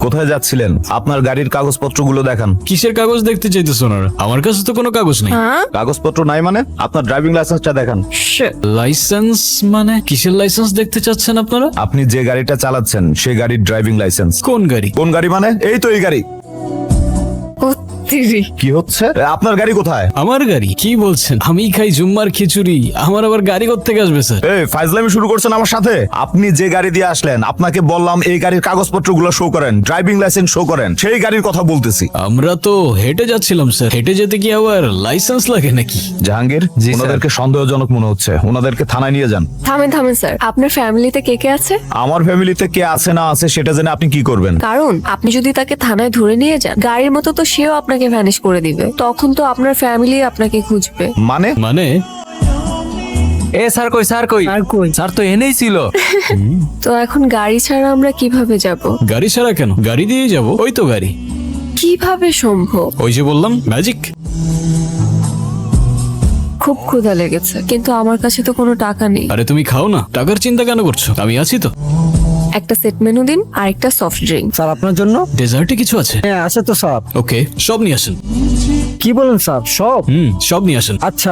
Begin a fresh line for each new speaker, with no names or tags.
কোথায় যাচ্ছিলেন? আপনার গাড়ির কাগজপত্রগুলো দেখান।
কিসের কাগজ দেখতে চাইতেছ ওনারা? আমার কাছে তো কোনো কাগজ নেই।
কাগজপত্র নাই মানে? আপনার ড্রাইভিং লাইসেন্সটা দেখান।
লাইসেন্স মানে কিসের লাইসেন্স দেখতে চাচ্ছেন আপনারা?
আপনি যে গাড়িটা চালাচ্ছেন সেই গাড়ির ড্রাইভিং লাইসেন্স।
কোন গাড়ি?
কোন গাড়ি মানে? এই তো এই গাড়ি। কি হচ্ছে? আপনার গাড়ি কোথায়?
আমার গাড়ি? কি বলছেন? আমি খাই জুম্মার খিচুড়ি, আমার আবার গাড়ি কোত্থেকে আসবে স্যার?
এই ফাইজলামি শুরু করছেন আমার সাথে। আপনি যে গাড়ি দিয়ে আসলেন, আপনাকে বললাম এই গাড়ির কাগজপত্রগুলো শো করেন, ড্রাইভিং লাইসেন্স শো করেন। সেই গাড়ির কথা বলতেছি।
আমরা তো হেঁটে যাচ্ছিলাম স্যার। হেঁটে যেতে কি আবার লাইসেন্স লাগে নাকি?
জাহাঙ্গীর,
জি, স্যার।
ওনাদেরকে সন্দেহজনক মনে হচ্ছে, ওনাদেরকে থানায় নিয়ে যান।
থামেন থামেন স্যার, আপনার ফ্যামিলিতে কে কে আছে?
আমার ফ্যামিলিতে কে আছে না আছে সেটা জেনে আপনি কি করবেন?
কারণ আপনি যদি তাকে থানায় ধরে নিয়ে যান, গাড়ির মতো তো সেও আপনাকে ভ্যানিশ করে দিবে। তখন তো আপনার ফ্যামিলি আপনাকে খুঁজবে।
মানে?
মানে
এ স্যার কই, স্যার কই, স্যার তো এনেই ছিল।
তো এখন গাড়ি ছাড়া আমরা কিভাবে যাব?
গাড়ি ছাড়া কেন? গাড়ি দিয়েই যাবো। ওই তো গাড়ি।
কিভাবে সম্ভব?
ওই যে বললাম, ম্যাজিক।
খুব ক্ষুধা লেগেছে, কিন্তু আমার কাছে তো কোনো টাকা নেই।
আরে তুমি খাও না, টাকার চিন্তা কেন করছো? আমি আছি তো।
একটা সেট মেনু দিন আর একটা সফট ড্রিঙ্ক।
স্যার আপনার জন্য?
ডেজার্টে কিছু আছে?
হ্যাঁ আছে তো স্যার।
ওকে, সব নিয়ে আসেন।
কি বলেন স্যার? সব?
সব নিয়ে আসেন।
আচ্ছা